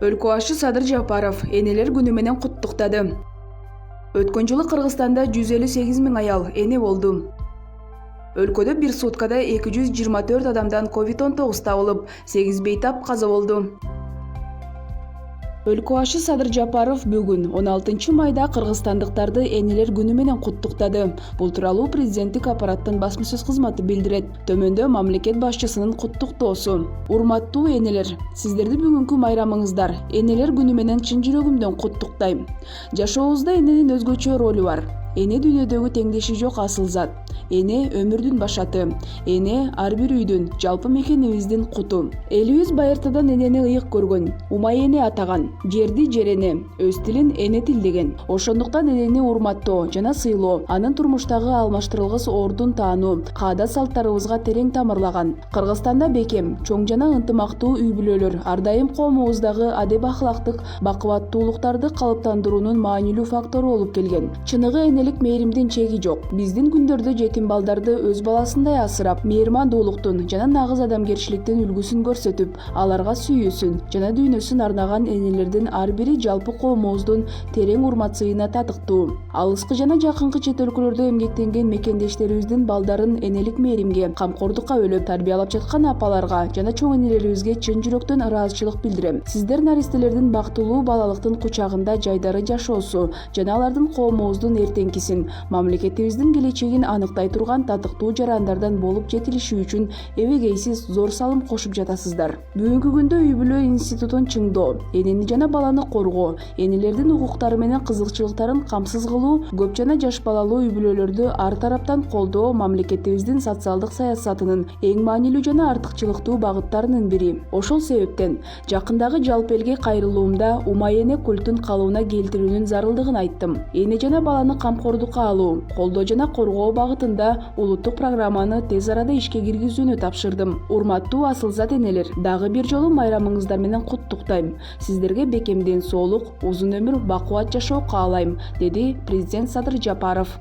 Өлкө башы Садыр Жапаров энелер күнү менен куттуктады. Өткөн жылы Кыргызстанда 158 000 аял эне болду. Өлкөдө бир суткада 224 адамдан COVID-19 табылып, 8 бейтап каза болду. Өлкө башы Садыр Жапаров бүгүн 16 майда кыргызстандыктарды энелер күнү менен куттуктады. Бул тууралуу президенттик аппараттын басма-сөз кызматы билдирет. Төмөндө мамлекет башчысынын куттуктоосу. Урматтуу энелер, сиздерди бүгүнкү майрамыңыздар энелер күнү менен чын жүрөгүмдөн куттуктайм. Жашообузда эненин өзгөчө ролу бар. Эне дүйнөдөгү теңдеши жок асыл зат. Эне өмүрдүн башаты. Эне ар бир үйдүн, жалпы мекенибиздин куту. Элибиз байыртадан энени ыйык көргөн, умай эне атаган, жерди жер эне, өз тилин эне тил деген. Ошондуктан энени урматтоо жана сыйлоо, анын турмуштагы алмаштырылгыс ордун таануу, каадат салттарыбызга терең тамырлаган. Кыргызстанда бекем, чоң жана ынтымактуу үй бүлөлөр ар дайым коомубуздагы адеп ахлактык бакубаттуулуктарды калыптандыруунун маанилүү фактору болуп келген. Чыныгы энелик мээримдин чеги жок. Биздин күндөрдө жетим балдарды өз баласындай асырап, мээримандуулуктун жана нагыз адамгерчиликтин үлгүсүн көрсөтүп, аларга сүйүүсүн жана дүйнөсүн арнаган энелердин ар бири жалпы коомубуздун терең урмат-сыйына татыктуу. Алыскы жана жакынкы чет өлкөлөрдө эмгектенген мекендештерибиздин балдарын энелик мээримге, камкордукка бөлөп тарбиялап жаткан апаларга жана чоң энелерибизге чын жүрөктөн ыраазычылык билдирем. Сиздер наристелердин бактылуу балалыктын кучагында жайдары жашоосу жана алардын коомубуздун эртеңкисин, мамлекетибиздин келечегин аныктай турган татыктуу жарандардан болуп жетилиши үчүн эбегейсиз зор салым кошуп жатасыздар. Бүгүнкү күндө үй бүлө институтун чыңдоо, энени жана баланы коргоо, энелердин укуктары менен кызыкчылыктарын камсыз кылуу, көп жана жаш балалуу үй бүлөлөрдү ар тараптан колдоо мамлекетибиздин социалдык саясатынын эң маанилүү жана артыкчылыктуу багыттарынын бири. Ошол себептен жакындагы жалпы элге кайрылуумда умай эне культун калыбына келтирүүнүн зарылдыгын айттым. Эне жана баланы камкордукка алуу, колдоо жана коргоо багытында улуттук программаны тез арада ишке киргизүүнү тапшырдым. Урматтуу асыл зат энелер, дагы бир жолу майрамыңыздар менен куттуктайм. Сиздерге бекем ден соолук, узун өмүр, бакубат жашоо каалайм, деди президент Садыр Жапаров.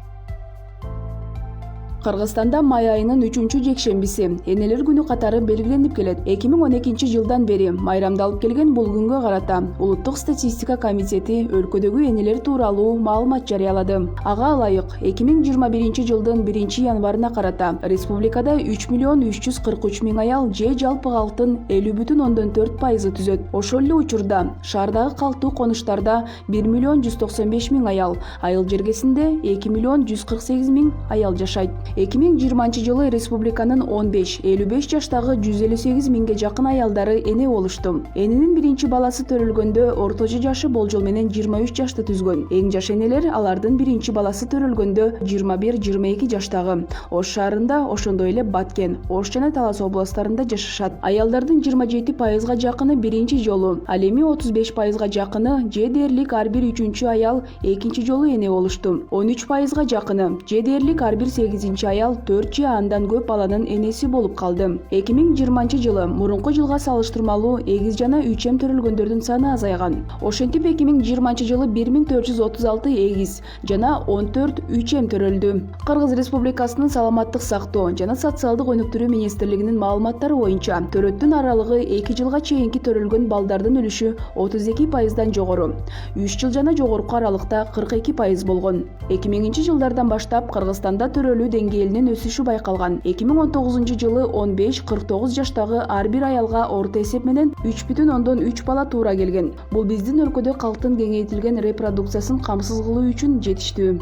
Кыргызстанда май айынын 3-жекшембиси энелер күнү катары белгиленип келет. 2012 жылдан бери майрамдалып келген бул күнгө карата Улуттук статистика комитети өлкөдөгү энелер тууралуу маалымат жарыялады. Ага ылайык 2021 жылдын 1 январына карата республикада 3.343 000 аял же жалпы калктын 50,4% түзөт. Ошол эле учурда шаардагы калктуу конуштарда 1.195 000 аял, айыл жергесинде 2.148 000 аял жашайт. 2020 жылы республиканын 15-55 жаштагы 158 000 жакын аялдары эне болушту. Эненин биринчи баласы төрөлгөндө орточо жашы болжол менен 23 жашты түзгөн. Эң жаш энелер алардын биринчи баласы төрөлгөндө 21-22 жаштагы. Ош шаарында, ошондой эле Баткен, Ош жана Талас областарында жашашат. Аялдардын 27%га жакыны биринчи жолу, ал эми 35%га жакыны же дээрлик ар бир 3-чү аял экинчи жолу эне болушту. 13%га жакыны же дээрлик ар бир 8 аял 4 же андан көп баланын энеси болуп калды. 2020 жылы мурунку жылга салыштырмалуу эгиз жана 3 төрөлгөндөрдүн саны азайган. Ошентип 2020 жылы 1436 эгиз жана 14 3 төрөлдү. Кыргыз Республикасынын саламаттык сактоо жана социалдык өнүктүрүү министрлигинин маалыматтары боюнча төрөттүн аралыгы 2 жылга чейинки төрөлгөн балдардын үлүшү 32%дан жогору, 3 жыл жана жогорку аралыкта 42% болгон. 2000 жылдардан баштап Кыргызстанда төрөлүү деңгээлинин өсүшү байкалган. 2019 жылы 15-49 жаштагы ар бир аялга орто эсеп менен 3,3 бала туура келген. Бул биздин өлкөдө калктын кеңейтилген репродукциясын камсыз кылуу үчүн жетиштүү.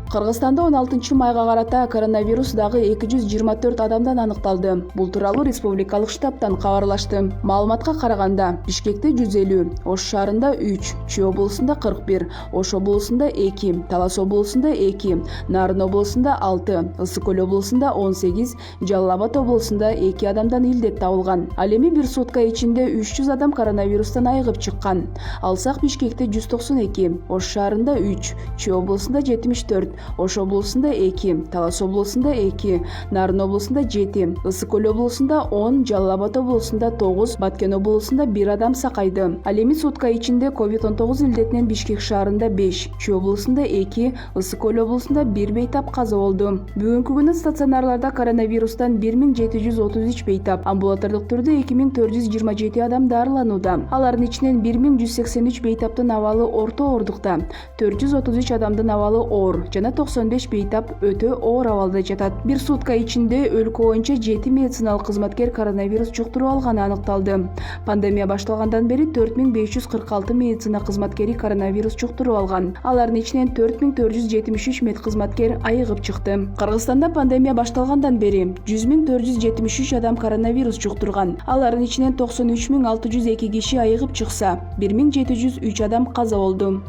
Кыргызстанда 16 майга карата коронавирус дагы 224 адамдан аныкталды. Бул тууралуу республикалык штабтан кабарлашты. Маалыматка караганда, Бишкекте 150, Ош шаарында 3, Чүй облусунда 41, Ош облусунда 2, Талас облусунда 2, Нарын облусунда 6, Ысык көл облусунда 18, Жалал Абад облусунда 2 адамдан илдет табылган. Ал эми бир сутка ичинде 300 адам коронавирустан айыгып чыккан. Алсак Бишкекте 192, Ош шаарында 3, Чүй облусунда 74, Ош облусунда 2, Талас облусунда 2, Нарын облусунда 7, Ысык Көл облусунда 10, Жалал Абад облусунда 9, Баткен облусунда 1 адам сакайды. Ал эми сутка ичинде COVID-19 илдетинен Бишкек шаарында 5, Чүй облусунда 2, Ысык Көл облусунда 1 бейтап каза болду. Бүгүнкү күнү стационарларда коронавирустан 1733 бейтап, амбулатордук түрдө 2427 адам дарыланууда. Алардын ичинен 1183 бейтаптын абалы орто оорундукта, 433 адамдын абалы оор жана 95 бейтап өтө оор абалда жатат. Бир сутка ичинде өлкө боюнча 7 медициналык кызматкер коронавирус жуктуруп алганы аныкталды. Пандемия башталгандан бери 4546 медицина кызматкери коронавирус жуктуруп алган. Алардын ичинен 4473 медкызматкер айыгып чыкты. Кыргызстанда пандемия башталгандан бери 100.473 адам коронавирус жуктурган. Алардын ичинен 93.602 киши айыгып чыкса, 1703 адам каза болду.